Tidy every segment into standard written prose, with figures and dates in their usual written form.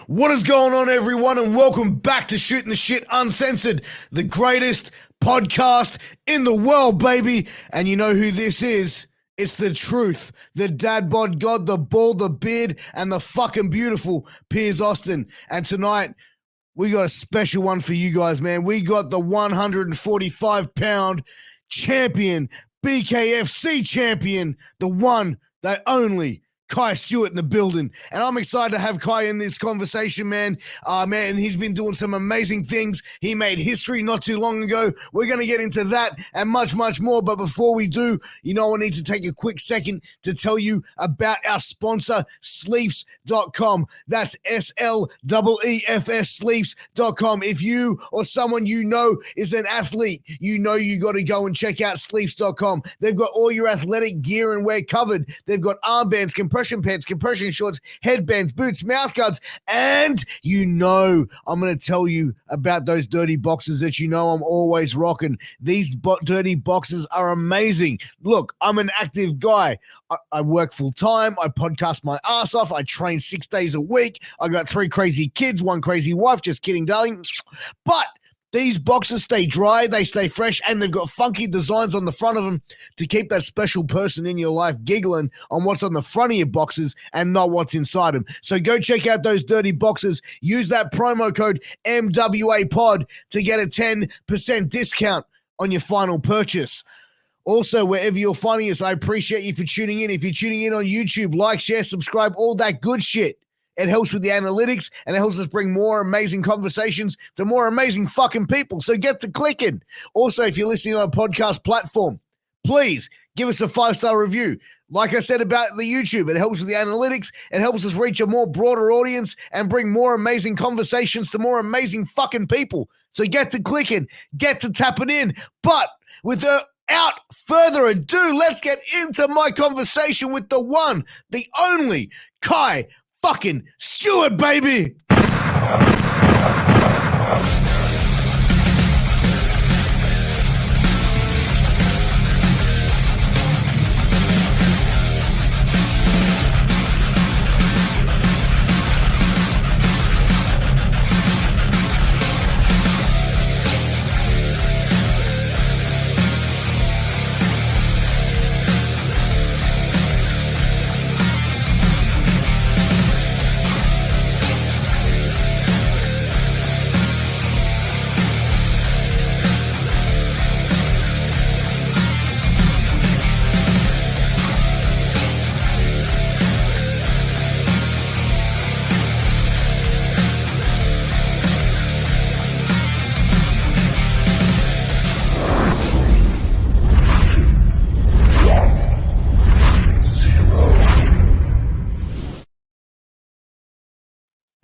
What is going on, everyone, and welcome back to Shooting the Shit Uncensored, the greatest podcast in the world, baby. And you know who this is? It's the truth, the dad bod god, the bald, the beard, and the fucking beautiful Piers Austin. And tonight, we got a special one for you guys, man. We got the 145-pound champion, BKFC champion, the one, the only, Kai Stewart in the building. And I'm excited to have Kai in this conversation, man. Man, he's been doing some amazing things. He made history not too long ago. We're going to get into that and much, much more. But before we do, I need to take a quick second to tell you about our sponsor, Sleefs.com. That's SLEEFS, Sleefs.com. If you or someone you know is an athlete, you got to go and check out Sleefs.com. They've got all your athletic gear and wear covered. They've got armbands, compression pants, compression shorts, headbands, boots, mouth guards, and I'm going to tell you about those dirty boxes that I'm always rocking. These dirty boxes are amazing. Look, I'm an active guy. I work full time. I podcast my ass off. I train 6 days a week. I got 3 crazy kids, 1 crazy wife. Just kidding, darling. But these boxes stay dry, they stay fresh, and they've got funky designs on the front of them to keep that special person in your life giggling on what's on the front of your boxes and not what's inside them. So go check out those dirty boxes. Use that promo code MWAPOD to get a 10% discount on your final purchase. Also, wherever you're finding us, I appreciate you for tuning in. If you're tuning in on YouTube, like, share, subscribe, all that good shit. It helps with the analytics, and it helps us bring more amazing conversations to more amazing fucking people. So get to clicking. Also, if you're listening on a podcast platform, please give us a 5-star review. Like I said about the YouTube, it helps with the analytics. It helps us reach a more broader audience and bring more amazing conversations to more amazing fucking people. So get to clicking, get to tapping in. But without further ado, let's get into my conversation with the one, the only, Kai fucking Stewart, baby.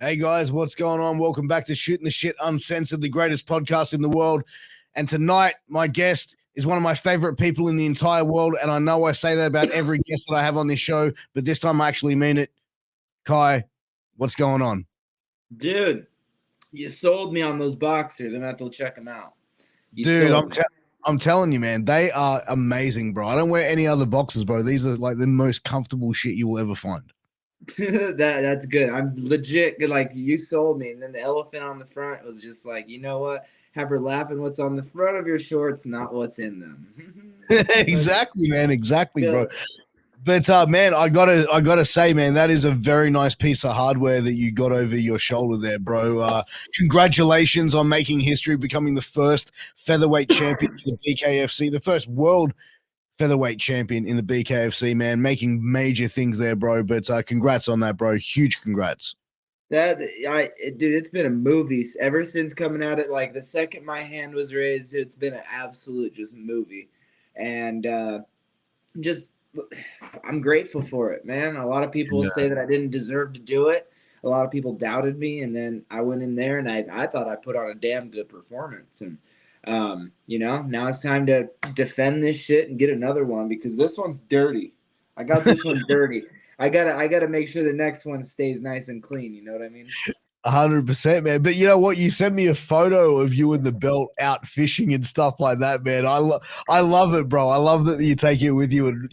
Hey guys, what's going on? Welcome back to Shooting the Shit Uncensored, the greatest podcast in the world. And tonight, my guest is one of my favorite people in the entire world. And I know I say that about every guest that I have on this show, but this time I actually mean it. Kai, what's going on? Dude, you sold me on those boxers. I'm going to have to check them out. I'm telling you, man, they are amazing, bro. I don't wear any other boxers, bro. These are like the most comfortable shit you will ever find. That's good. I'm legit good. Like, you sold me, and then the elephant on the front was just like, you know what? Have her laughing what's on the front of your shorts, not what's in them. Exactly, man. Exactly, bro. But man, I gotta say, man, that is a very nice piece of hardware that you got over your shoulder there, bro. Congratulations on making history, becoming the first featherweight champion for the BKFC, the first world featherweight champion in the BKFC, man, making major things there, bro. But congrats on that, bro. Huge congrats. Dude, it's been a movie ever since coming out. It like the second my hand was raised, it's been an absolute just movie, and I'm grateful for it, man. A lot of people say that I didn't deserve to do it. A lot of people doubted me, and then I went in there and I thought I put on a damn good performance, and now it's time to defend this shit and get another one because this one's dirty. I got this one dirty. I gotta make sure the next one stays nice and clean. You know what I mean? 100%, man. But you know what? You sent me a photo of you and the belt out fishing and stuff like that, man. I love it, bro. I love that you take it with you and,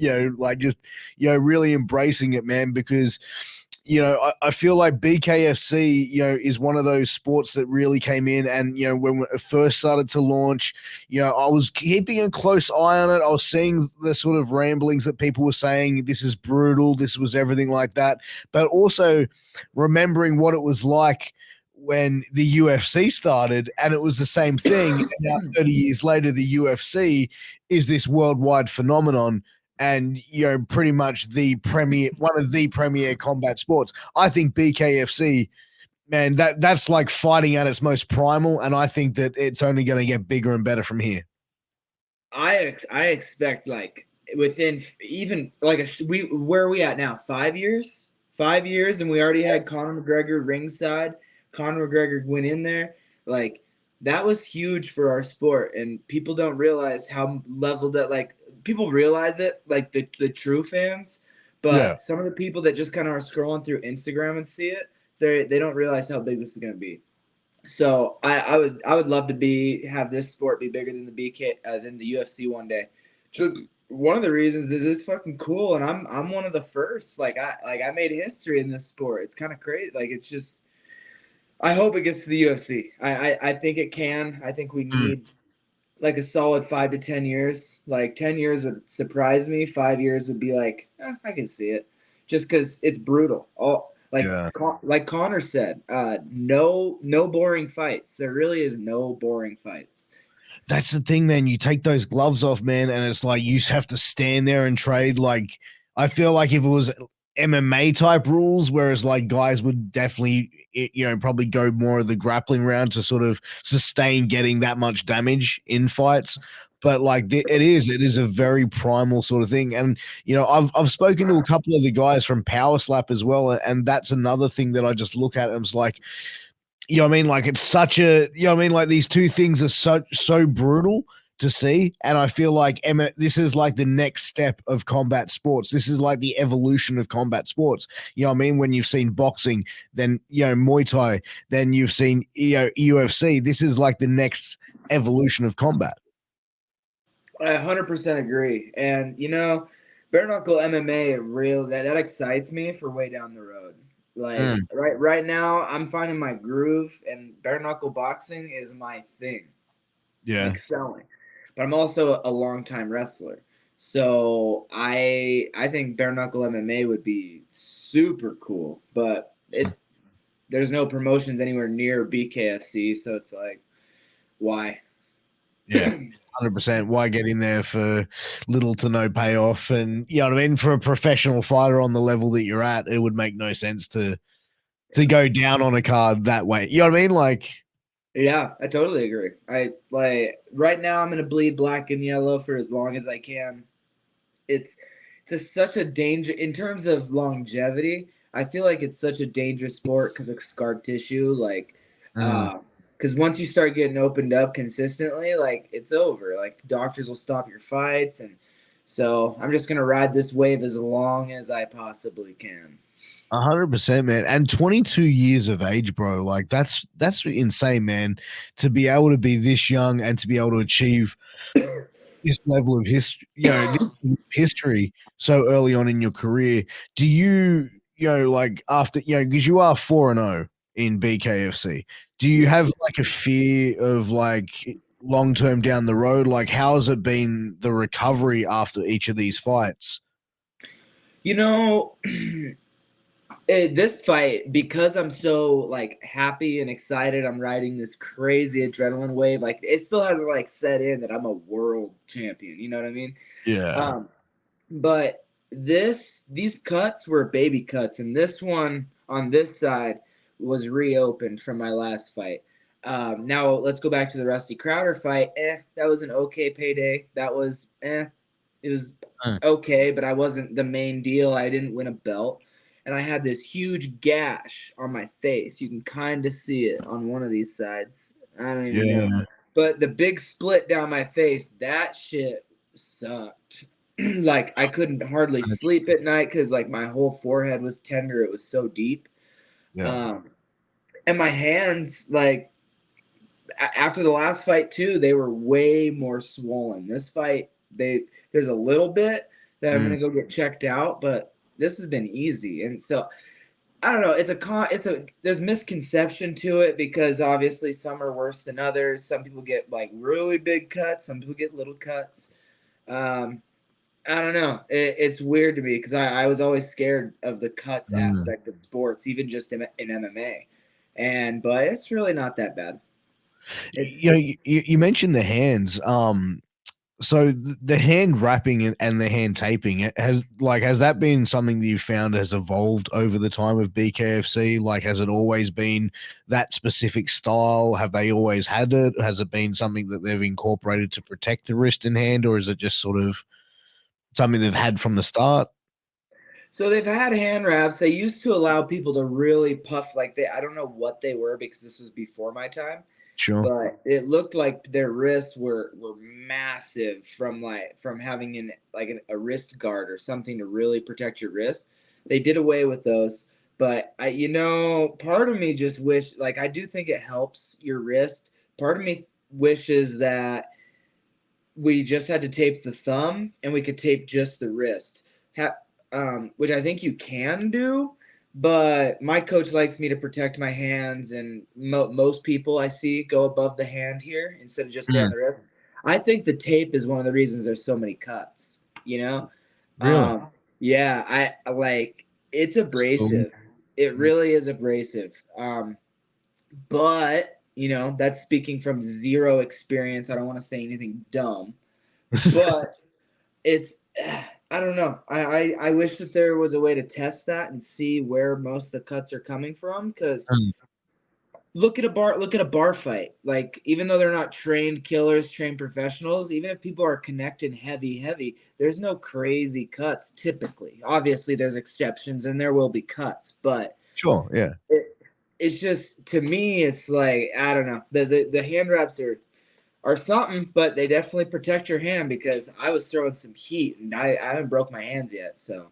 really embracing it, man, because I feel like BKFC, is one of those sports that really came in. And, when it first started to launch, I was keeping a close eye on it. I was seeing the sort of ramblings that people were saying, this is brutal, this was everything like that. But also remembering what it was like when the UFC started, and it was the same thing. And now 30 years later, the UFC is this worldwide phenomenon, and pretty much one of the premier combat sports. I think BKFC, man, that's like fighting at its most primal, and I think that it's only going to get bigger and better from here. I expect like within even like where are we at now? 5 years, 5 years, and we already had Conor McGregor ringside. Conor McGregor went in there, like that was huge for our sport, and people don't realize how leveled that. Like people realize it, like the true fans, but some of the people that just kind of are scrolling through Instagram and see it, they don't realize how big this is going to be. So I would love to have this sport be bigger than the UFC one day. Just one of the reasons is it's fucking cool, and I'm one of the first. Like I made history in this sport. It's kind of crazy. Like it's just. I hope it gets to the UFC. I think it can. I think we need like a solid 5 to 10 years. Like 10 years would surprise me. 5 years would be like, I can see it, just because it's brutal. Like Connor said, no boring fights. There really is no boring fights. That's the thing, man. You take those gloves off, man, and it's like you have to stand there and trade. Like I feel like if it was MMA type rules, whereas like guys would definitely, probably go more of the grappling round to sort of sustain getting that much damage in fights. But like it is a very primal sort of thing. And I've spoken to a couple of the guys from Power Slap as well, and that's another thing that I just look at and it's like, like it's such a, like these two things are so brutal to see. And I feel like this is like the next step of combat sports. This is like the evolution of combat sports. When you've seen boxing, then Muay Thai, then you've seen UFC. This is like the next evolution of combat. I 100% agree. And bare knuckle MMA that excites me for way down the road. Like right now I'm finding my groove, and bare knuckle boxing is my thing. Yeah. Excelling. But I'm also a longtime wrestler. So I think bare knuckle MMA would be super cool, but there's no promotions anywhere near BKFC, so it's like, why? Yeah, 100%. Why get in there for little to no payoff? And for a professional fighter on the level that you're at, it would make no sense to go down on a card that way. You know what I mean? Like, yeah, I totally agree. I like right now I'm gonna bleed black and yellow for as long as I can. It's such a danger in terms of longevity. I feel like it's such a dangerous sport because of scar tissue. Like, because once you start getting opened up consistently, like it's over. Like doctors will stop your fights, and so I'm just gonna ride this wave as long as I possibly can. 100%, man. And 22 years of age, bro. Like that's insane, man. To be able to be this young and to be able to achieve this level of history, history so early on in your career. Do you, like after, because you are 4-0 in BKFC, do you have like a fear of like long term down the road? Like, how has it been the recovery after each of these fights? This fight, because I'm so like happy and excited, I'm riding this crazy adrenaline wave. Like it still hasn't like set in that I'm a world champion. You know what I mean? Yeah. But these cuts were baby cuts, and this one on this side was reopened from my last fight. Now let's go back to the Rusty Crowder fight. That was an okay payday. That was it was okay, but I wasn't the main deal. I didn't win a belt. And I had this huge gash on my face. You can kind of see it on one of these sides. I don't even know. But the big split down my face, that shit sucked. Like I couldn't hardly sleep at night because like my whole forehead was tender. It was so deep. And my hands, like after the last fight too, they were way more swollen. This fight, there's a little bit that I'm gonna go get checked out, but this has been easy. And so I don't know. There's misconception to it because obviously some are worse than others. Some people get like really big cuts. Some people get little cuts. Um, I don't know. It's weird to me because I was always scared of the cuts Mm. aspect of sports, even just in MMA. But it's really not that bad. It's You mentioned the hands. So the hand wrapping and the hand taping has that been something that you found has evolved over the time of BKFC? Like, has it always been that specific style? Have they always had it? Has it been something that they've incorporated to protect the wrist and hand, or is it just sort of something they've had from the start? So they've had hand wraps. They used to allow people to really puff like they. I don't know what they were because this was before my time, Sure. but it looked like their wrists were massive from having a wrist guard or something to really protect your wrist. They did away with those, but part of me just wish like I do think it helps your wrist. Part of me wishes that we just had to tape the thumb and we could tape just the wrist, which I think you can do. But my coach likes me to protect my hands, and most people I see go above the hand here instead of just stay on Mm, the wrist. I think the tape is one of the reasons there's so many cuts. really? Yeah, I like it's So, abrasive. It mm. really is abrasive. But that's speaking from zero experience. I don't want to say anything dumb, but it's I don't know. I wish that there was a way to test that and see where most of the cuts are coming from. Because Mm, look at a bar fight. Like even though they're not trained killers, trained professionals, even if people are connecting heavy, there's no crazy cuts typically. Obviously, there's exceptions and there will be cuts, but sure, yeah. it, it's just to me, it's like I don't know. The hand wraps are something, but they definitely protect your hand because I was throwing some heat and I haven't broke my hands yet. So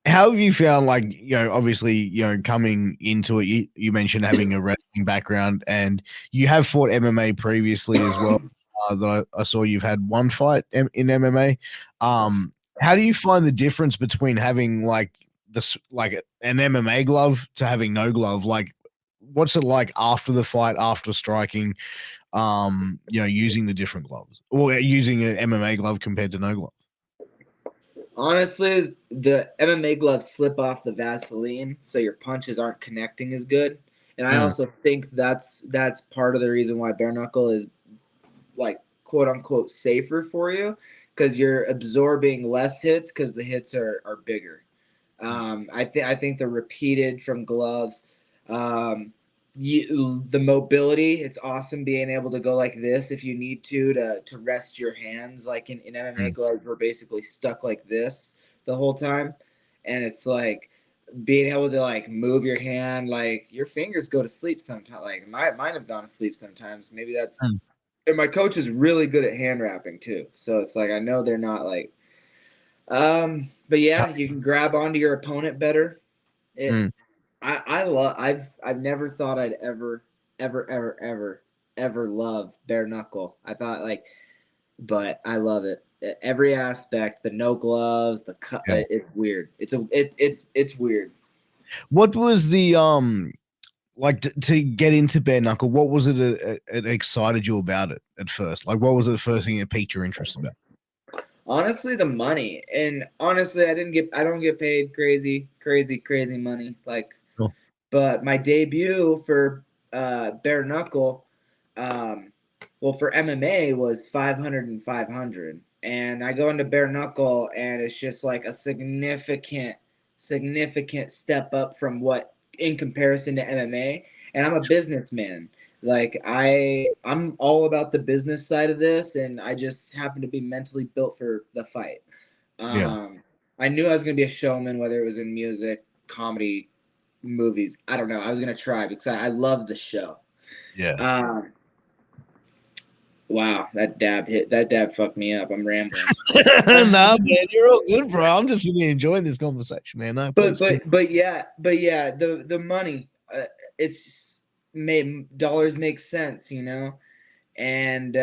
How have you found, like, obviously, coming into it, you mentioned having a wrestling background and you have fought MMA previously as well. That I saw you've had one fight in MMA. How do you find the difference between having like like an MMA glove to having no glove? Like, what's it like after the fight, after striking, using the different gloves or using an MMA glove compared to no glove? honestly, the MMA gloves slip off the Vaseline, so your punches aren't connecting as good. And I Mm, also think that's part of the reason why bare knuckle is like quote unquote safer for you because you're absorbing less hits because the hits are bigger. I think the repeated from gloves, the mobility. It's awesome being able to go like this if you need to rest your hands. Like in MMA mm, gloves, we're basically stuck like this the whole time, and it's like being able to like move your hand. Like your fingers go to sleep sometimes. Like mine have gone to sleep sometimes. Maybe that's. mm. And my coach is really good at hand wrapping too, so it's like I know they're not like but yeah, you can grab onto your opponent better. It Mm. I love I've never thought I'd ever love bare knuckle. I thought like but I love it. Every aspect, the no gloves, the cut Yeah. it's weird. It's weird. What was the like to get into bare knuckle? What was it that excited you about it at first? Like, what was the first thing that piqued your interest about? Honestly, the money. And honestly, I don't get paid crazy money. Like Sure. but my debut for bare knuckle, um, well, for MMA was 500 and 500. And I go into bare knuckle, and it's just like a significant step up from what in comparison to MMA. And I'm a businessman. Like I'm all about the business side of this, and I just happen to be mentally built for the fight. Yeah, Um, I knew I was gonna be a showman, whether it was in music, comedy, movies. I don't know. I was gonna try because I love the show. yeah. Um, wow, that dab fucked me up. I'm rambling. Nah, man, you're all good, bro. I'm just really enjoying this conversation, man. No, but please keep. but yeah, the money. It's just made dollars make sense, and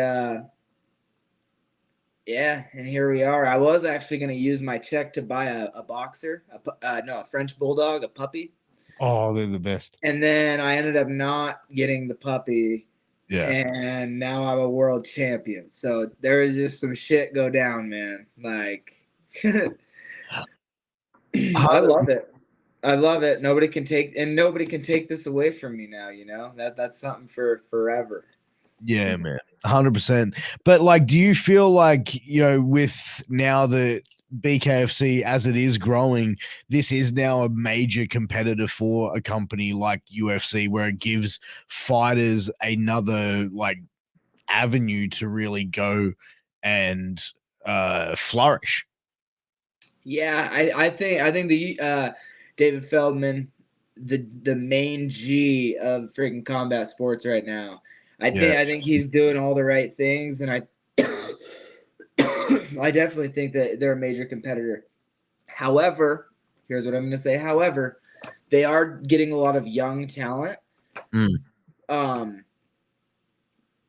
Yeah, and here we are. I was actually going to use my check to buy a boxer, a French bulldog, a puppy. Oh, they're the best. And then I ended up not getting the puppy, Yeah. and now I'm a world champion. So there is just some shit go down, man. Like, I love it. I love it. Nobody can take this away from me now. That's something for forever. Yeah, man. 100%. But like, do you feel like, with now the BKFC as it is growing, this is now a major competitor for a company like UFC where it gives fighters another like avenue to really go and flourish? Yeah, I think the David Feldman, the main G of freaking combat sports right now. I Yeah. think I think he's doing all the right things, and I I definitely think that they're a major competitor. However, here's what I'm going to say. However, they are getting a lot of young talent. Mm.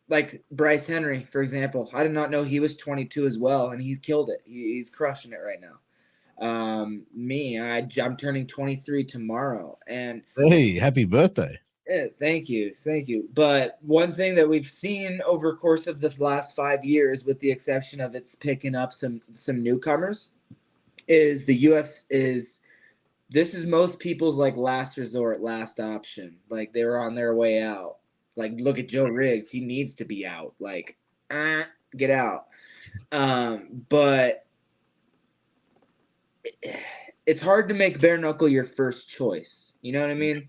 Like Bryce Henry, for example. I did not know he was 22 as well, and he killed it. He's crushing it right now. I'm turning 23 tomorrow, and Hey, happy birthday. thank you. But one thing that we've seen over the course of the last 5 years, with the exception of it's picking up some newcomers, is the UFC is this is most people's like last resort, last option. Like they were on their way out. Like look at Joe Riggs, he needs to be out. Like, get out. But it's hard to make bare knuckle your first choice. You know what I mean?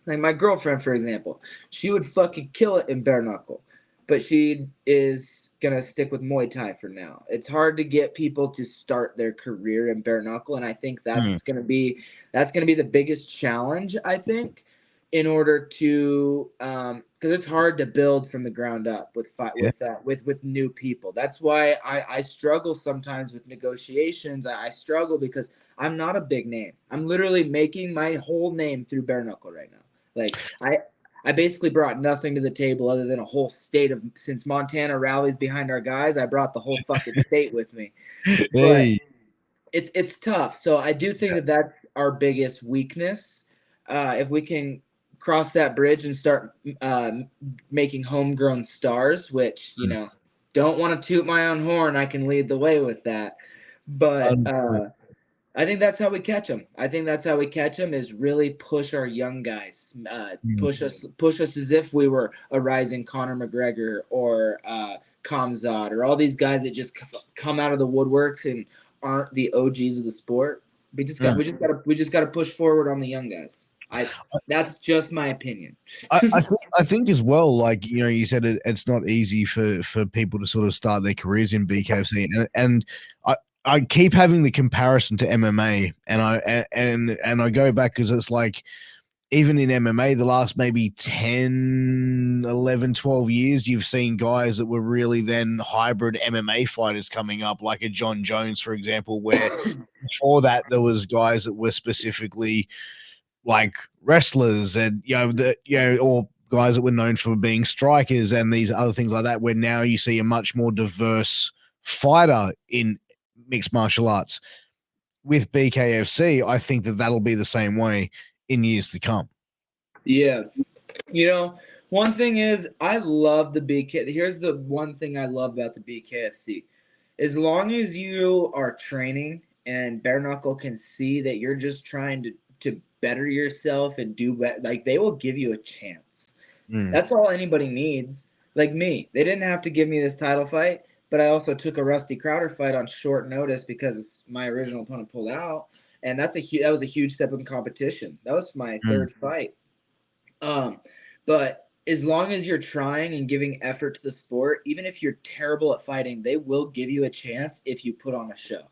Like my girlfriend, for example, she would fucking kill it in bare knuckle, but she is gonna stick with Muay Thai for now. It's hard to get people to start their career in bare knuckle, and I think that's gonna be the biggest challenge. I think in order to because it's hard to build from the ground up Yeah. with new people. That's why I struggle sometimes with negotiations. I struggle because I'm not a big name. I'm literally making my whole name through bare knuckle right now. Like I basically brought nothing to the table other than a whole state of, since Montana rallies behind our guys, I brought the whole fucking state with me. But Hey. it's tough. So I do think that that's our biggest weakness. If we can cross that bridge and start making homegrown stars, which don't want to toot my own horn, I can lead the way with that. But 100%. I think that's how we catch them. I think that's how we catch them is really push our young guys, push us as if we were a rising Conor McGregor or Kamzat or all these guys that just come out of the woodworks and aren't the OGs of the sport. We just got to push forward on the young guys. That's just my opinion. I think as well, like you said, it's not easy for people to sort of start their careers in BKFC, and I keep having the comparison to MMA, and I go back because it's like even in MMA, the last maybe 10, 11, 12 years, you've seen guys that were really then hybrid MMA fighters coming up, like a John Jones, for example, where before that there was guys that were specifically like wrestlers and or guys that were known for being strikers and these other things like that, where now you see a much more diverse fighter in mixed martial arts. With BKFC, I think that that'll be the same way in years to come. Yeah. One thing is I love the BK. Here's the one thing I love about the BKFC. As long as you are training and bare knuckle can see that you're just trying to better yourself and do like they will give you a chance. That's all anybody needs. Like me, they didn't have to give me this title fight, but I also took a Rusty Crowder fight on short notice because my original opponent pulled out, and that was a huge step in competition. That was my third fight. But as long as you're trying and giving effort to the sport, even if you're terrible at fighting, they will give you a chance if you put on a show.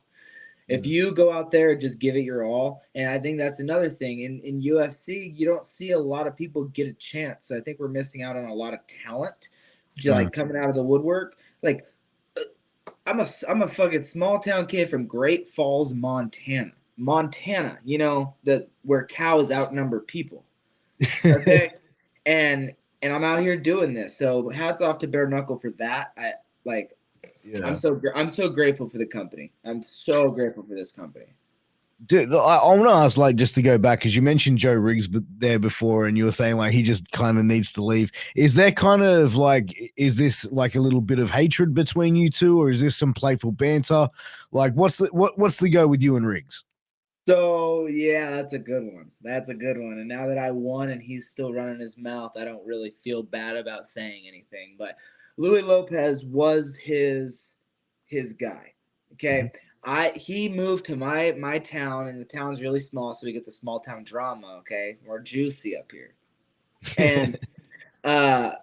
If you go out there and just give it your all, and I think that's another thing in UFC, you don't see a lot of people get a chance. So I think we're missing out on a lot of talent, like coming out of the woodwork. Like I'm a fucking small town kid from Great Falls, Montana. Montana, where cows outnumber people. Okay. and I'm out here doing this. So hats off to Bare Knuckle for that. Yeah. I'm so grateful for the company. I'm so grateful for this company. Dude, I want to ask, like, just to go back, because you mentioned Joe Riggs there before, and you were saying like he just kind of needs to leave. Is there kind of like, is this like a little bit of hatred between you two, or is this some playful banter? Like, what's the go with you and Riggs? So yeah, that's a good one. That's a good one. And now that I won and he's still running his mouth, I don't really feel bad about saying anything. But Louie Lopez was his guy. Mhm. Okay. He moved to my town, and the town's really small, so we get the small town drama, okay? We're juicy up here. And uh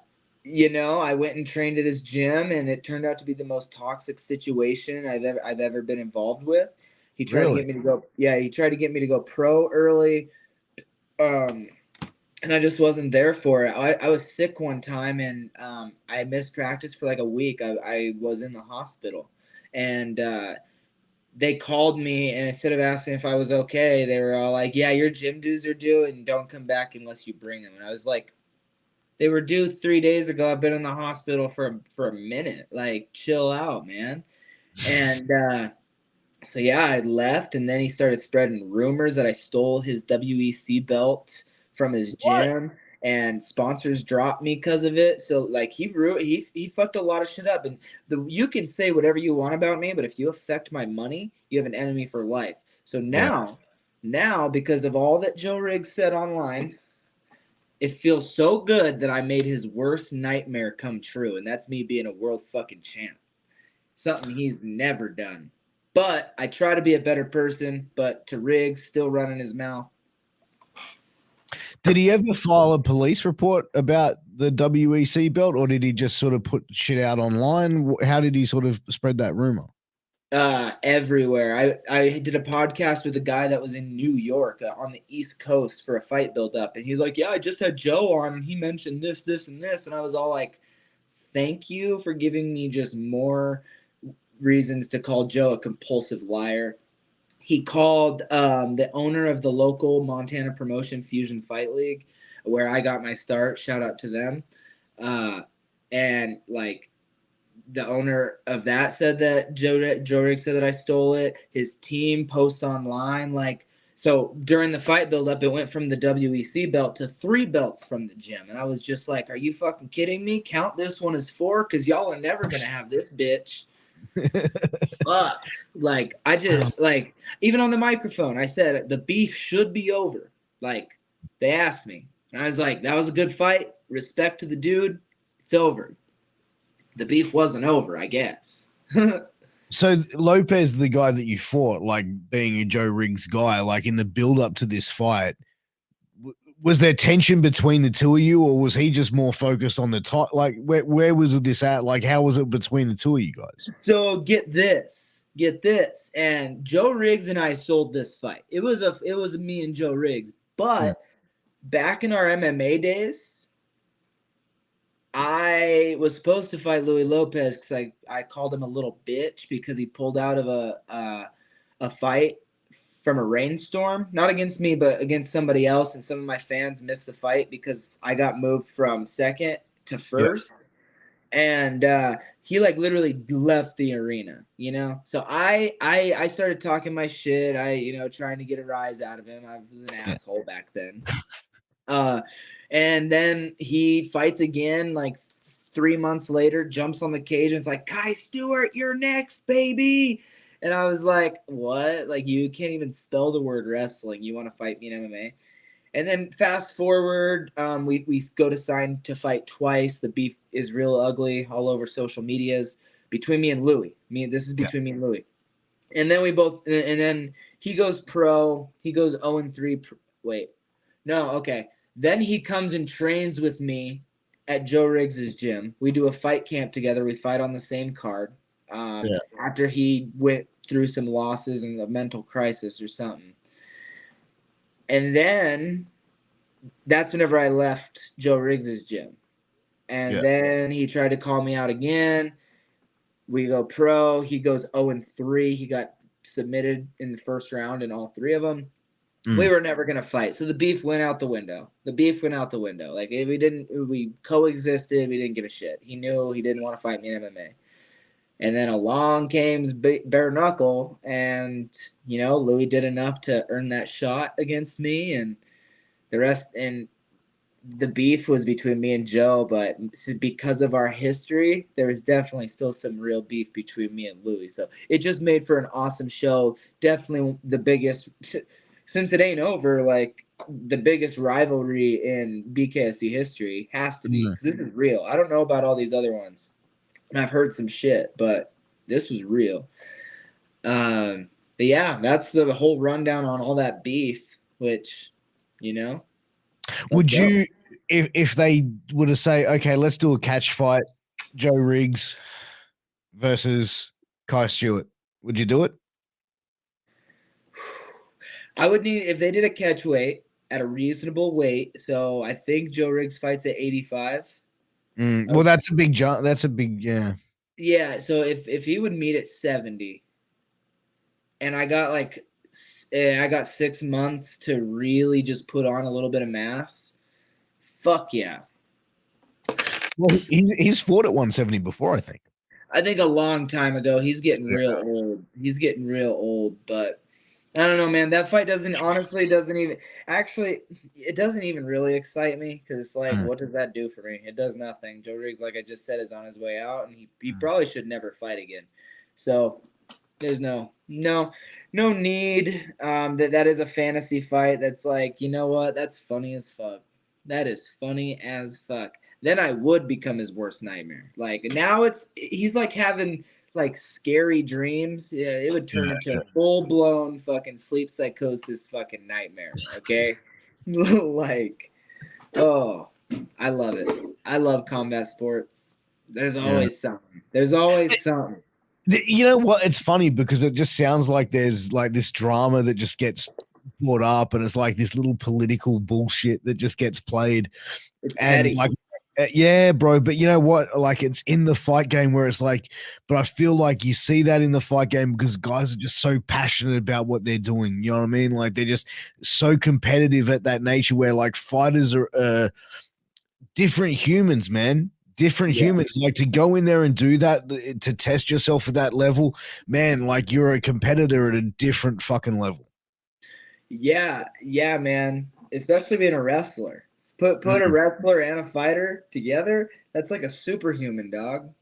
I went and trained at his gym, and it turned out to be the most toxic situation I've ever been involved with. He tried to Really? get me to go, yeah, he tried to get me to go pro early. Um, and I just wasn't there for it. I was sick one time, and I missed practice for like a week. I was in the hospital, and they called me, and instead of asking if I was okay, they were all like, "Yeah, your gym dues are due, and don't come back unless you bring them." And I was like, they were due 3 days ago. I've been in the hospital for a minute. Like, chill out, man. And so yeah, I left, and then he started spreading rumors that I stole his WEC belt from his What? gym, and sponsors dropped me because of it. So like he fucked a lot of shit up. And you can say whatever you want about me, but if you affect my money, you have an enemy for life. So Yeah. now because of all that Joe Riggs said online, it feels so good that I made his worst nightmare come true, and that's me being a world fucking champ. Something he's never done. But I try to be a better person, but to Riggs, still running his mouth. Did he ever file a police report about the WEC belt, or did he just sort of put shit out online? How did he sort of spread that rumor? Everywhere. I did a podcast with a guy that was in New York on the East Coast for a fight build up, and he's like, "Yeah, I just had Joe on, and he mentioned this, this, and this," and I was all like, "Thank you for giving me just more reasons to call Joe a compulsive liar." He called the owner of the local Montana promotion, Fusion Fight League, where I got my start. Shout out to them. And like, the owner of that said that Joe Riggs said that I stole it. His team posts online, like, so during the fight buildup, it went from the WEC belt to 3 belts from the gym, and I was just like, "Are you fucking kidding me? Count this one as 4, because y'all are never gonna have this bitch." Fuck, like, I just like, even on the microphone, I said the beef should be over. Like, they asked me, and I was like, "That was a good fight. Respect to the dude. It's over." The beef wasn't over, I guess. So Lopez, the guy that you fought, like being a Joe Riggs guy, like in the build up to this fight, was there tension between the two of you, or was he just more focused on the top? Like, where was this at? Like, how was it between the two of you guys? So get this, and Joe Riggs and I sold this fight. It was me and Joe Riggs, Mm. but back in our MMA days, I was supposed to fight Louie Lopez because I called him a little bitch because he pulled out of a fight from a rainstorm, not against me, but against somebody else, and some of my fans missed the fight because I got moved from second to Yeah. first. And he like literally left the arena, so I started talking my shit. Trying to get a rise out of him. I was an asshole back then. And then he fights again like 3 months later, jumps on the cage, and it's like, "Kai Stewart, you're next, baby." And I was like, "What? Like, you can't even spell the word wrestling. You want to fight me in MMA?" And then fast forward, we go to sign to fight twice. The beef is real ugly all over social medias between me and Louie. This is Yeah. between me and Louie. And then and then he goes pro. He goes 0-3. Wait, no, okay. Then he comes and trains with me at Joe Riggs's gym. We do a fight camp together. We fight on the same card. Yeah. After he went through some losses and a mental crisis or something. And then that's whenever I left Joe Riggs's gym. And Yeah. then he tried to call me out again. We go pro. He goes 0-3. He got submitted in the first round in all 3 of them. We were never going to fight. So the beef went out the window. Like, if we coexisted, we didn't give a shit. He knew he didn't want to fight me in MMA. And then along came bare knuckle, and Louie did enough to earn that shot against me, and the rest. And the beef was between me and Joe, but because of our history, there was definitely still some real beef between me and Louie. So it just made for an awesome show. Definitely the biggest, since it ain't over, like the biggest rivalry in BKFC history has to be, because this is real. I don't know about all these other ones, and I've heard some shit, but this was real. But yeah, that's the whole rundown on all that beef, which, Would you, if they were to say, okay, let's do a catch fight, Joe Riggs versus Kai Stewart, would you do it? I would need, if they did a catch weight at a reasonable weight. So I think Joe Riggs fights at 85. Well, that's a big jump. That's a big, yeah. Yeah. So if he would meet at 70, and I got 6 months to really just put on a little bit of mass, fuck yeah. Well, he's fought at 170 before, I think. I think a long time ago. He's getting real old. He's getting real old, but I don't know, man. That fight doesn't even really excite me, because what does that do for me? It does nothing. Joe Riggs, like I just said, is on his way out, and he probably should never fight again. So there's no need. That is a fantasy fight. That's like, you know what? That's funny as fuck. That is funny as fuck. Then I would become his worst nightmare. Like now he's like having like scary dreams. Yeah, it would turn into full blown fucking sleep psychosis fucking nightmare. Okay. Like, oh, I love it. I love combat sports. There's always something. There's always something. You know what? It's funny because it just sounds like there's like this drama that just gets brought up, and it's like this little political bullshit that just gets played. It's and petty. like, yeah, bro. But you know what? Like, it's in the fight game where it's like, but I feel like you see that in the fight game because guys are just so passionate about what they're doing. You know what I mean? Like, they're just so competitive at that nature where like fighters are different humans, man. Different humans. Like, to go in there and do that, to test yourself at that level, man, like you're a competitor at a different fucking level. Yeah, man. Especially being a wrestler. Put a wrestler and a fighter together, that's like a superhuman, dog.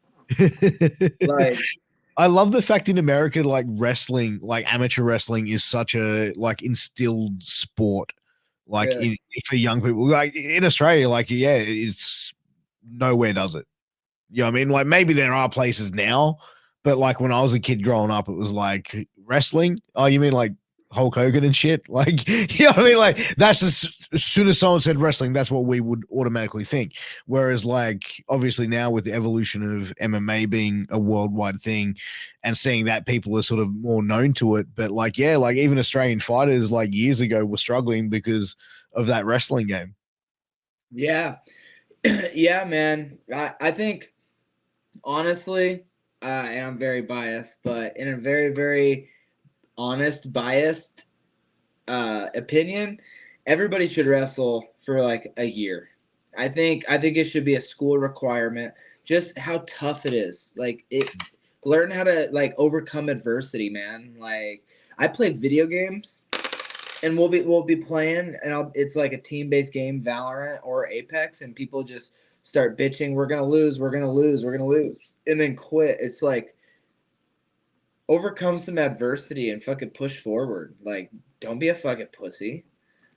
Like, I love the fact in America, like wrestling, like amateur wrestling is such a like instilled sport. Like for young people, like in Australia, like, yeah, it's nowhere does it. You know what I mean? Like, maybe there are places now, but like when I was a kid growing up, it was like wrestling. Oh, you mean like Hulk Hogan and shit? Like, you know what I mean? Like, that's as soon as someone said wrestling, that's what we would automatically think. Whereas, like, obviously now with the evolution of MMA being a worldwide thing and seeing that people are sort of more known to it, but like, yeah, like even Australian fighters like years ago were struggling because of that wrestling game. Yeah. Yeah, man. I think, honestly, and I'm very biased, but in a very, very honest, biased opinion, everybody should wrestle for like a year. I think it should be a school requirement. Just how tough it is. Like, learn how to like overcome adversity, man. Like, I play video games, and we'll be playing, and it's like a team-based game, Valorant or Apex, and people just start bitching, we're gonna lose, and then quit. It's like, overcome some adversity and fucking push forward. Like, don't be a fucking pussy.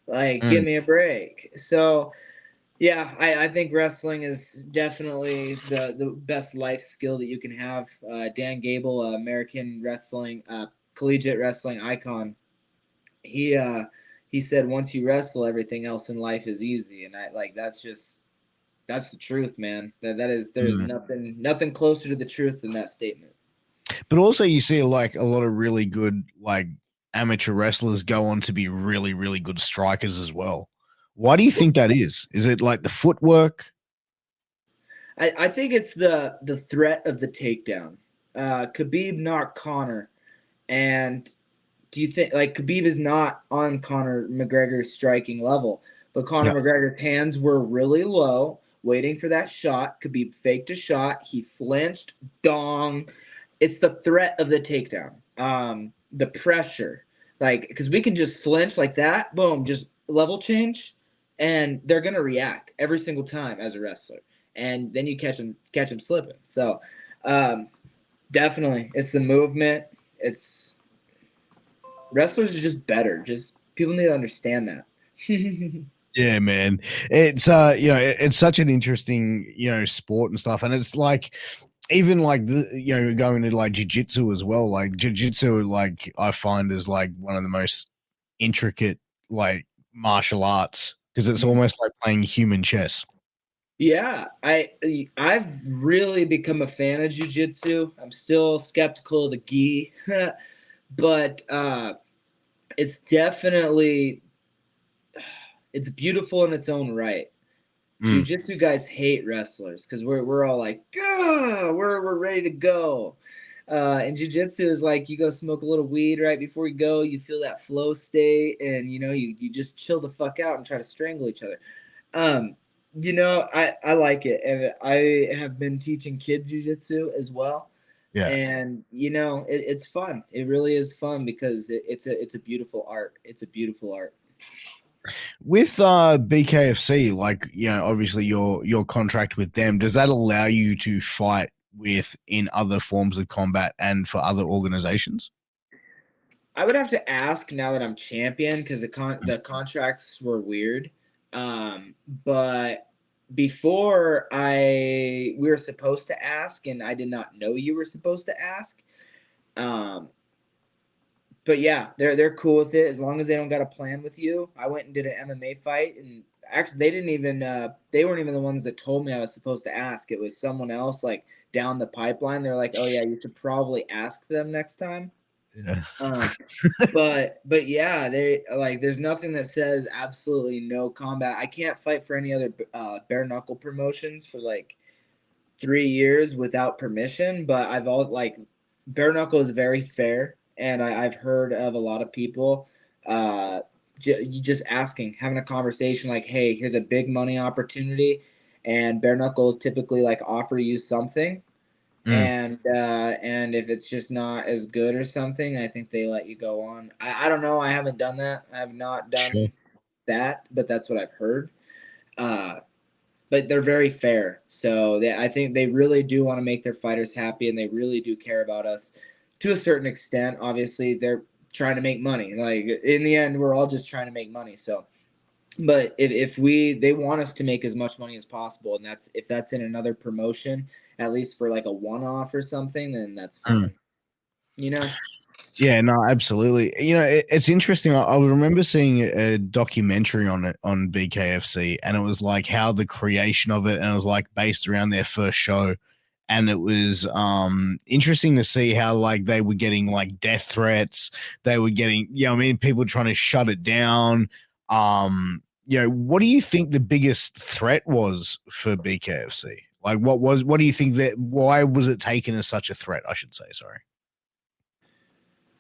Like, give me a break. So yeah, I think wrestling is definitely the best life skill that you can have. Dan Gable, American wrestling, collegiate wrestling icon, he said once you wrestle, everything else in life is easy. And that's the truth, man. There's nothing closer to the truth than that statement. But also you see like a lot of really good like amateur wrestlers go on to be really, really good strikers as well. Why do you think that is? Is it like the footwork? I think it's the threat of the takedown. Khabib knocked Conor, and do you think, like, Khabib is not on Conor McGregor's striking level, but Conor McGregor's hands were really low, waiting for that shot. Khabib faked a shot. He flinched, dong, it's the threat of the takedown, the pressure, like because we can just flinch like that, boom, just level change, and they're gonna react every single time as a wrestler, and then you catch them slipping. So, definitely, it's the movement. It's wrestlers are just better. Just people need to understand that. Yeah, man. It's it's such an interesting, sport and stuff. And it's like even like going to like jiu-jitsu as well. Like jiu-jitsu, like I find is like one of the most intricate like martial arts because it's almost like playing human chess. Yeah, I've really become a fan of jiu-jitsu. I'm still skeptical of the gi, but it's definitely it's beautiful in its own right. Mm. Jiu-jitsu guys hate wrestlers because we're all like, "Gah, we're ready to go." And jiu-jitsu is like you go smoke a little weed right before you go, you feel that flow state, and you just chill the fuck out and try to strangle each other. Um, I like it, and I have been teaching kids jiu-jitsu as well. Yeah. And it's fun. It really is fun because it's a beautiful art. It's a beautiful art. With BKFC, like obviously your contract with them, does that allow you to fight with in other forms of combat and for other organizations? I would have to ask now that I'm champion because the contracts were weird. But before we were supposed to ask, and I did not know you were supposed to ask. Um, but yeah, they're cool with it as long as they don't got a plan with you. I went and did an MMA fight, and actually they weren't even the ones that told me I was supposed to ask. It was someone else like down the pipeline. They're like, "Oh yeah, you should probably ask them next time." Yeah. Um, but yeah, they like there's nothing that says absolutely no combat. I can't fight for any other bare knuckle promotions for like 3 years without permission. But I've all like bare knuckle is very fair, and I've heard of a lot of people you just asking, having a conversation like, hey, here's a big money opportunity, and bare knuckle typically like offer you something, Mm, and if it's just not as good or something, I think they let you go on. I don't know. I haven't done that. I have not sure. done that, but that's what I've heard. Uh, but they're very fair. So I think they really do want to make their fighters happy, and they really do care about us to a certain extent. Obviously, they're trying to make money. Like in the end, we're all just trying to make money. So, but if they want us to make as much money as possible, and if that's in another promotion, at least for like a one-off or something, then that's Mm. fine. You know? Yeah, no, absolutely. It's interesting. I remember seeing a documentary on it on BKFC, and it was like how the creation of it, and it was like based around their first show, and it was interesting to see how like they were getting like death threats, they were getting, I mean, people trying to shut it down. What do you think the biggest threat was for BKFC? Like, what do you think that? Why was it taken as such a threat? I should say, sorry.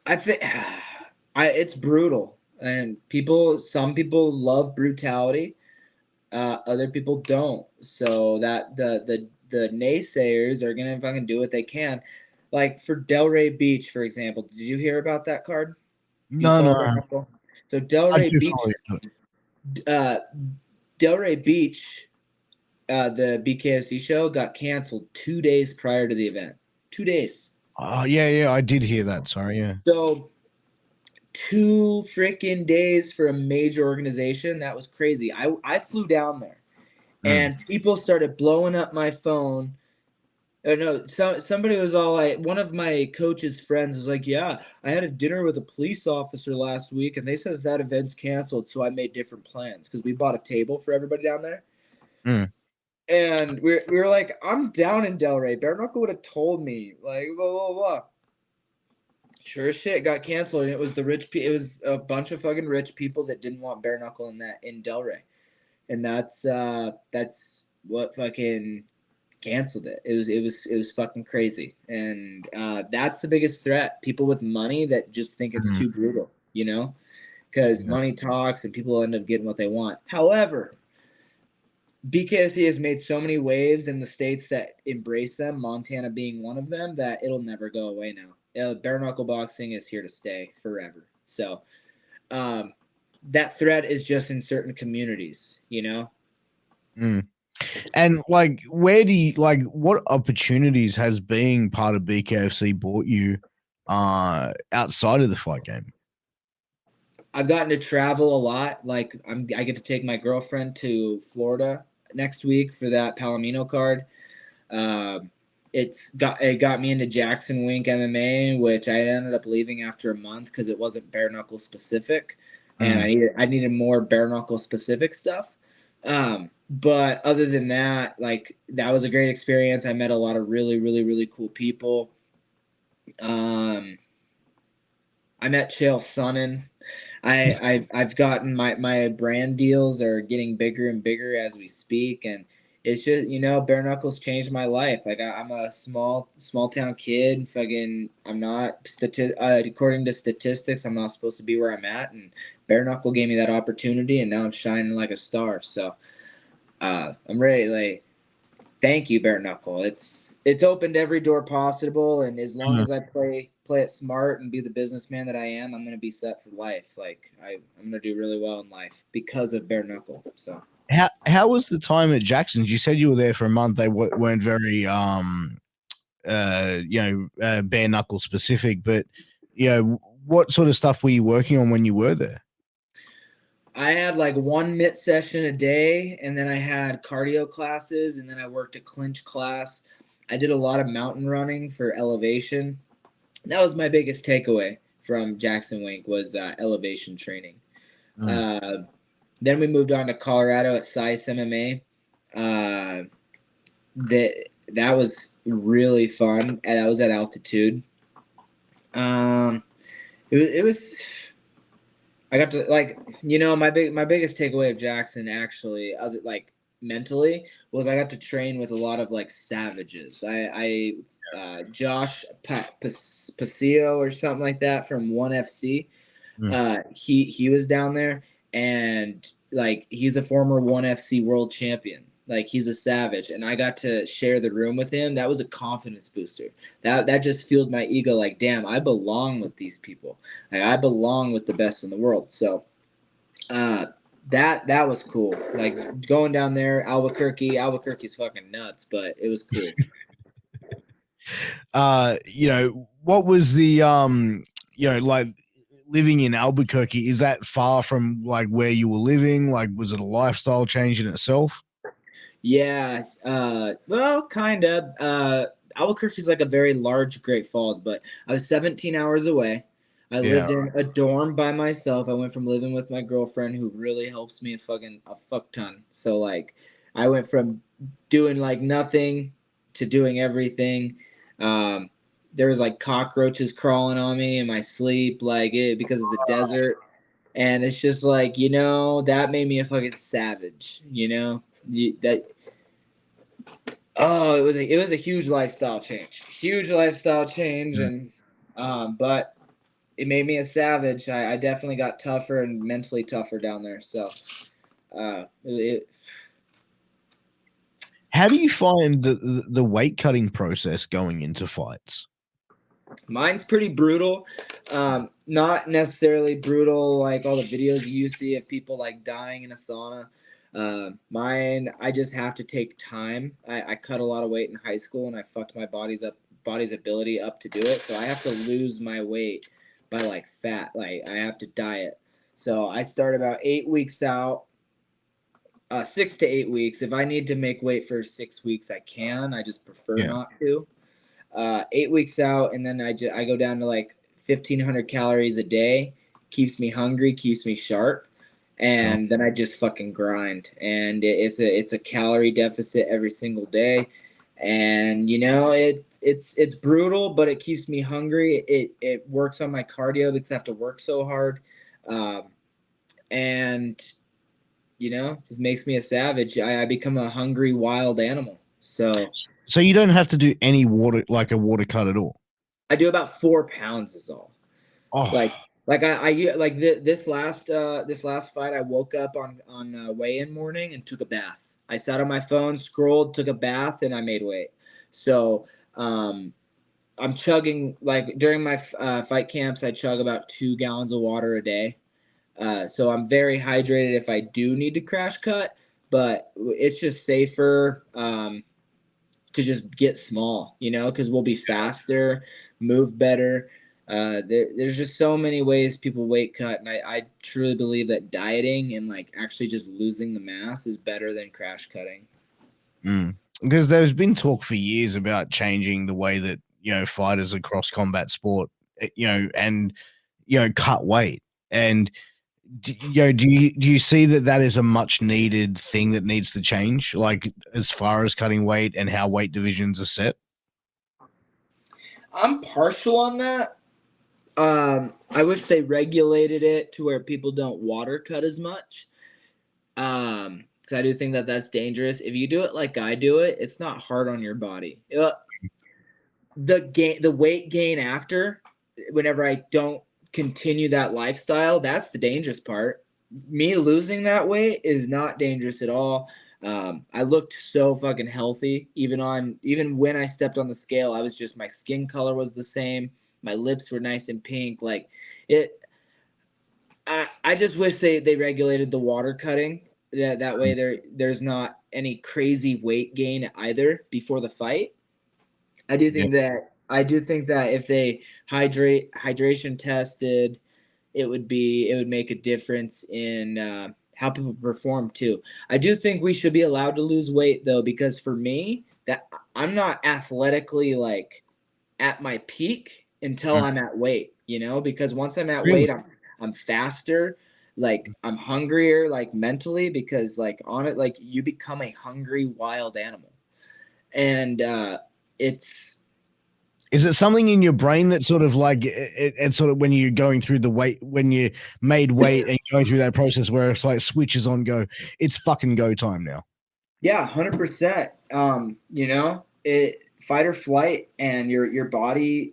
I think it's brutal, and some people love brutality, other people don't. So that the naysayers are gonna fucking do what they can. Like for Delray Beach, for example, did you hear about that card? Do you No, no, follow that knuckle? So I do follow it. Uh, Delray Beach, the BKFC show got canceled 2 days prior to the event. 2 days. Oh, yeah, yeah, I did hear that. Sorry, yeah. So 2 freaking days for a major organization. That was crazy. I flew down there, Mm. and people started blowing up my phone. Oh no, somebody was all like, one of my coach's friends was like, "Yeah, I had a dinner with a police officer last week, and they said that event's canceled, so I made different plans because we bought a table for everybody down there." Mm. And we were like, "I'm down in Delray. Bare Knuckle would have told me, like, blah blah blah." Sure as shit got canceled, and it was it was a bunch of fucking rich people that didn't want bare knuckle in Delray, and that's what fucking canceled it. It was fucking crazy, and that's the biggest threat. People with money that just think it's Mm. too brutal, because Yeah. money talks, and people end up getting what they want. However, BKFC has made so many waves in the states that embrace them, Montana being one of them, that it'll never go away now. Bare knuckle boxing is here to stay forever. So that threat is just in certain communities, you know? Mm. And like, where do you like? What opportunities has being part of BKFC brought you outside of the fight game? I've gotten to travel a lot. Like I get to take my girlfriend to Florida next week for that Palomino card. It got me into Jackson Wink MMA, which I ended up leaving after a month because it wasn't bare knuckle specific, and I needed more bare knuckle specific stuff. But other than that, like that was a great experience. I met a lot of really, really, really cool people. I met Chael Sonnen. I've gotten my brand deals are getting bigger and bigger as we speak, and it's just bare knuckles changed my life. Like I'm a small town kid. Fucking I'm not according to statistics, I'm not supposed to be where I'm at, and bare knuckle gave me that opportunity, and now I'm shining like a star. So I'm ready. Like thank you, bare knuckle. It's opened every door possible, and as long as I play it smart and be the businessman that I am, I'm gonna be set for life. Like I'm gonna do really well in life because of bare knuckle. So How was the time at Jackson's? You said you were there for a month. They weren't very bare knuckle specific, but what sort of stuff were you working on when you were there? I had like one mitt session a day, and then I had cardio classes, and then I worked a clinch class. I did a lot of mountain running for elevation. That was my biggest takeaway from Jackson Wink was elevation training. Then we moved on to Colorado at Size MMA. That was really fun. And that was at altitude. It was I got to my biggest takeaway of Jackson actually, like mentally, was I got to train with a lot of like savages. Josh Pasio or something like that from ONE FC. He was down there, and like he's a former ONE FC world champion. Like he's a savage, and I got to share the room with him. That was a confidence booster. That just fueled my ego. Like, damn, I belong with these people. Like I belong with the best in the world. So, that was cool. Like going down there, Albuquerque's fucking nuts, but it was cool. What was the like living in Albuquerque? Is that far from like where you were living? Like, was it a lifestyle change in itself? Yeah, well, kind of. Albuquerque's like a very large Great Falls, but I was 17 hours away. I lived in a dorm by myself. I went from living with my girlfriend, who really helps me a fuck ton. So like, I went from doing like nothing to doing everything. There was like cockroaches crawling on me in my sleep, like it because of the desert, and it's just like that made me a fucking savage. That Oh, it was a huge lifestyle change. And but it made me a savage. I definitely got tougher and mentally tougher down there. So How do you find the weight cutting process going into fights? mine's pretty brutal. Not necessarily brutal like all the videos you see of people like dying in a sauna. Mine, I just have to take time. I cut a lot of weight in high school, and I fucked my body's ability up to do it. So I have to lose my weight by like fat. Like I have to diet. So I start about 8 weeks out, 6 to 8 weeks. If I need to make weight for 6 weeks, I can. I just prefer not to. 8 weeks out, and then I go down to like 1,500 calories a day. Keeps me hungry, keeps me sharp, and then I just fucking grind. And it's a calorie deficit every single day, and it's brutal, but it keeps me hungry. It works on my cardio because I have to work so hard, and just makes me a savage. I become a hungry wild animal. So you don't have to do any water, like a water cut at all. I do about 4 pounds is all. Oh, Like I this last fight, I woke up on weigh-in morning and took a bath. I sat on my phone, scrolled, took a bath, and I made weight. So I'm chugging, like during my fight camps, I chug about 2 gallons of water a day. So I'm very hydrated if I do need to crash cut, but it's just safer to just get small, because we'll be faster, move better. There's just so many ways people weight cut, and I truly believe that dieting and like actually just losing the mass is better than crash cutting. Because there's been talk for years about changing the way that fighters across combat sport, and cut weight. And do you see that is a much needed thing that needs to change, like as far as cutting weight and how weight divisions are set? I'm partial on that. I wish they regulated it to where people don't water cut as much. Because I do think that that's dangerous. If you do it like I do it, it's not hard on your body. The weight gain after, whenever I don't continue that lifestyle, that's the dangerous part. Me losing that weight is not dangerous at all. I looked so fucking healthy. Even when I stepped on the scale, my skin color was the same. My lips were nice and pink. Like it. I just wish they regulated the water cutting. That way there's not any crazy weight gain either before the fight. I do think that if they hydration tested, it would make a difference in how people perform too. I do think we should be allowed to lose weight though, because for me, that I'm not athletically like at my peak until I'm at weight, because once I'm at weight, I'm faster, like I'm hungrier, like mentally, because like on it, like you become a hungry wild animal. And is it something in your brain that sort of like it's sort of when you're going through the weight, when you made weight and going through that process where it's like switches on, go, it's fucking go time now? Yeah, 100%. It fight or flight, and your body,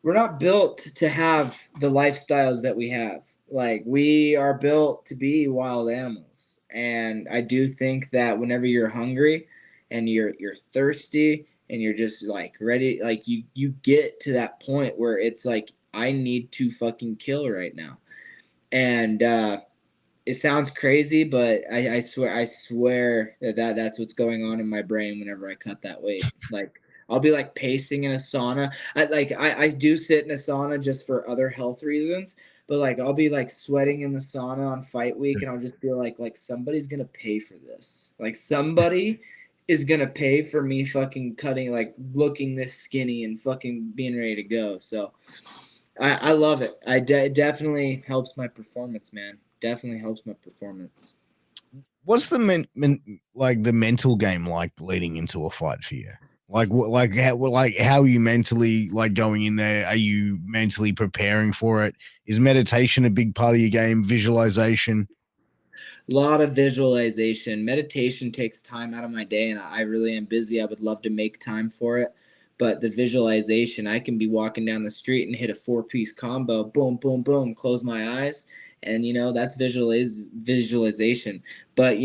we're not built to have the lifestyles that we have. Like we are built to be wild animals. And I do think that whenever you're hungry and you're thirsty and you're just like ready, like you get to that point where it's like, I need to fucking kill right now. And it sounds crazy, but I swear that's what's going on in my brain whenever I cut that weight. Like I'll be like pacing in a sauna. I do sit in a sauna just for other health reasons, but like I'll be like sweating in the sauna on fight week, and I'll just feel like somebody's gonna pay for this. Like somebody is gonna pay for me fucking cutting, like looking this skinny and fucking being ready to go. So I love it. It definitely helps my performance, man. Definitely helps my performance. What's the the mental game like leading into a fight for you? How are you mentally like going in there? Are you mentally preparing for it? Is meditation a big part of your game? Visualization? A lot of visualization. Meditation takes time out of my day, and I really am busy. I would love to make time for it. But the visualization, I can be walking down the street and hit a 4-piece combo, boom, boom, boom, close my eyes. And, that's visualization. But,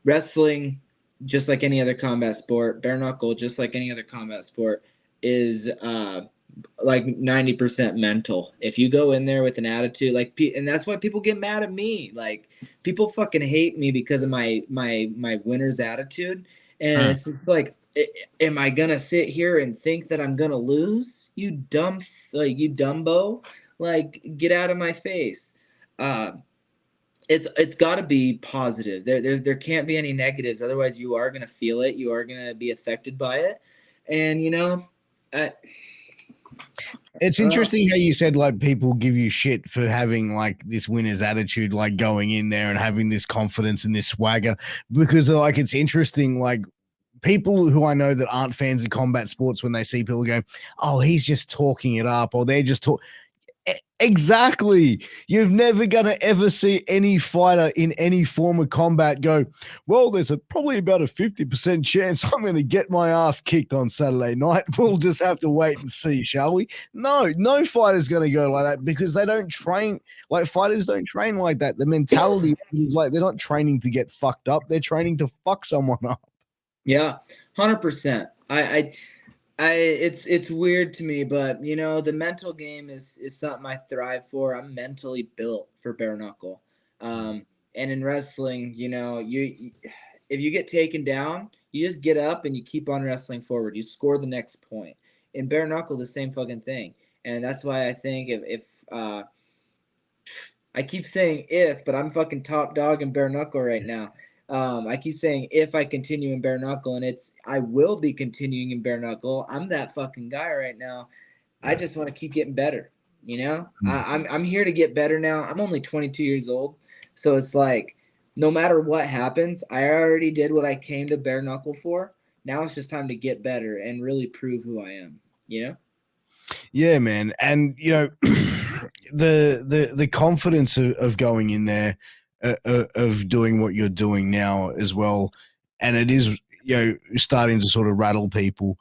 wrestling, just like any other combat sport, bare knuckle, just like any other combat sport, is like 90% mental. If you go in there with an attitude, and that's why people get mad at me. Like people fucking hate me because of my winner's attitude. And it's like, am I gonna sit here and think that I'm gonna lose? You dumbo, like get out of my face. It's got to be positive. There can't be any negatives. Otherwise, you are gonna feel it. You are gonna be affected by it. And it's interesting how you said like people give you shit for having like this winner's attitude, like going in there and having this confidence and this swagger, because like it's interesting, like people who I know that aren't fans of combat sports, when they see people go, oh, he's just talking it up, or they're just Exactly. You're never going to ever see any fighter in any form of combat go, well, there's probably about a 50% chance I'm going to get my ass kicked on Saturday night. We'll just have to wait and see, shall we? No fighter's going to go like that because they don't train. Like, fighters don't train like that. The mentality is like they're not training to get fucked up. They're training to fuck someone up. Yeah, 100%. It's weird to me, but you know, the mental game is something I thrive for. I'm mentally built for bare knuckle. And in wrestling, you know, if you get taken down, you just get up and you keep on wrestling forward. You score the next point. In bare knuckle, the same fucking thing. And that's why I think if I keep saying if, but I'm fucking top dog in bare knuckle right now. I keep saying if I continue in bare knuckle, and I will be continuing in bare knuckle. I'm that fucking guy right now. I just want to keep getting better. You know, I'm here to get better now. I'm only 22 years old, so it's like no matter what happens, I already did what I came to bare knuckle for. Now it's just time to get better and really prove who I am. You know? Yeah, man, and you know, the confidence of going in there, of doing what you're doing now as well, and it is, you know, starting to sort of rattle people.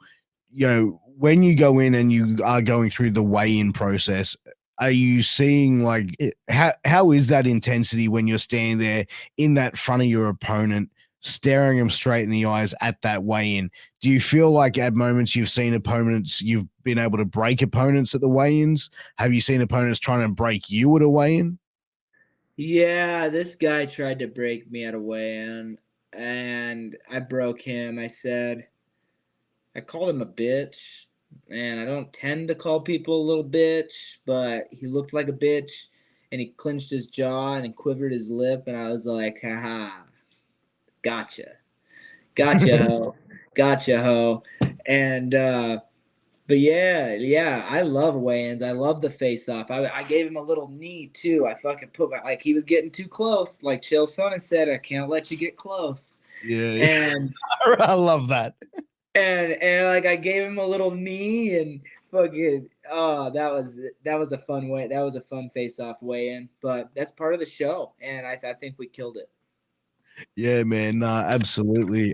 You know, when you go in and you are going through the weigh-in process, are you seeing like how is that intensity when you're standing there in that front of your opponent, staring them straight in the eyes at that weigh-in? Do you feel like at moments you've seen opponents, you've been able to break opponents at the weigh-ins? Have you seen opponents trying to break you at a weigh-in? Yeah, this guy tried to break me at a weigh-in, and I broke him. I called him a bitch, and I don't tend to call people a little bitch, but he looked like a bitch, and he clenched his jaw and he quivered his lip, and I was like, haha, gotcha. Gotcha, ho. Gotcha, ho. And, but yeah, I love weigh-ins. I love the face-off. I gave him a little knee, too. I fucking like he was getting too close. Like Chael Sonnen said, I can't let you get close. Yeah, And I love that. and like I gave him a little knee and fucking that was a fun way. That was a fun face-off weigh-in, but that's part of the show, and I think we killed it. Yeah, man, absolutely,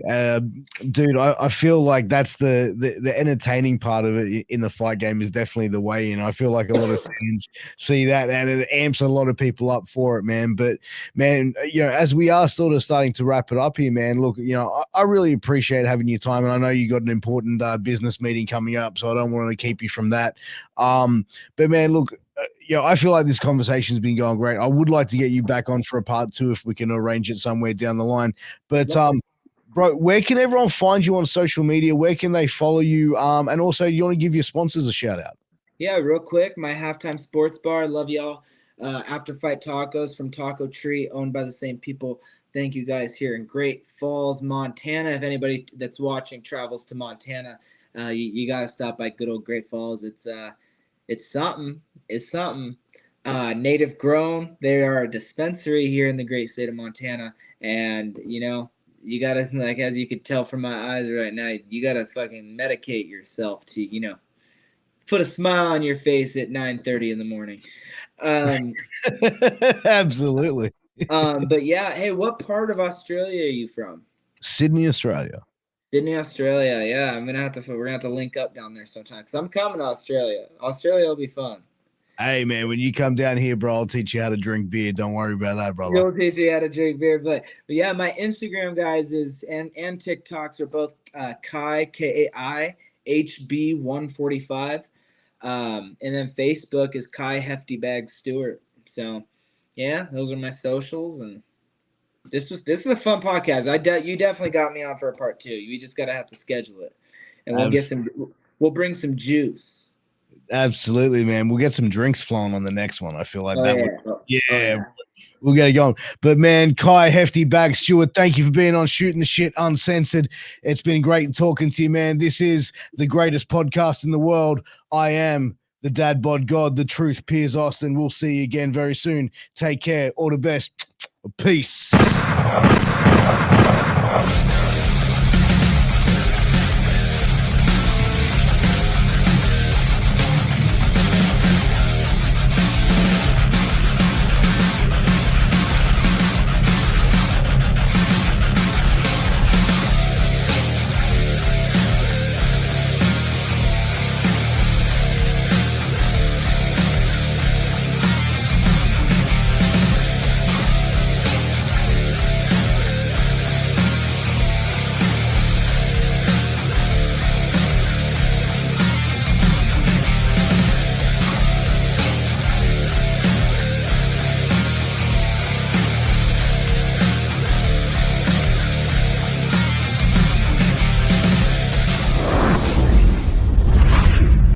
dude. I feel like that's the entertaining part of it in the fight game is definitely the weigh-in. I feel like a lot of fans see that, and it amps a lot of people up for it, man. But man, you know, as we are sort of starting to wrap it up here, man. Look, you know, I really appreciate having your time, and I know you got an important business meeting coming up, so I don't want to keep you from that. But man, look, you know, I feel like this conversation's been going great. I would like to get you back on for a part two if we can arrange it somewhere down the line. But bro, where can everyone find you on social media? Where can they follow you? And also, you want to give your sponsors a shout out? Yeah, real quick, my halftime sports bar. I love y'all. After fight tacos from Taco Tree, owned by the same people. Thank you guys here in Great Falls, Montana. If anybody that's watching travels to Montana, you gotta stop by good old Great Falls. It's something. It's something. Native grown. They are a dispensary here in the great state of Montana, and you know you gotta, like, as you could tell from my eyes right now, you gotta fucking medicate yourself to, you know, put a smile on your face at 9:30 in the morning. Absolutely. But yeah, hey, what part of Australia are you from? Sydney, Australia. Sydney, Australia. Yeah, we're gonna have to link up down there sometime because I'm coming to Australia. Australia will be fun. Hey, man, when you come down here, bro, I'll teach you how to drink beer. Don't worry about that, brother. You'll teach you how to drink beer, but yeah, my Instagram guys is and TikToks are both Kai Kai HB 145, and then Facebook is Kai Hefty Bag Stewart. So yeah, those are my socials, and this is a fun podcast. You definitely got me on for a part two. You just gotta have to schedule it, and we'll bring some juice. Absolutely, man. We'll get some drinks flowing on the next one. I feel like Yeah. We'll get it going. But man, Kai Hefty Bag Stewart, thank you for being on Shooting the Shit Uncensored. It's been great talking to you, man. This is the greatest podcast in the world. I am the dad bod god, the truth, Piers Austin. We'll see you again very soon. Take care. All the best. Peace.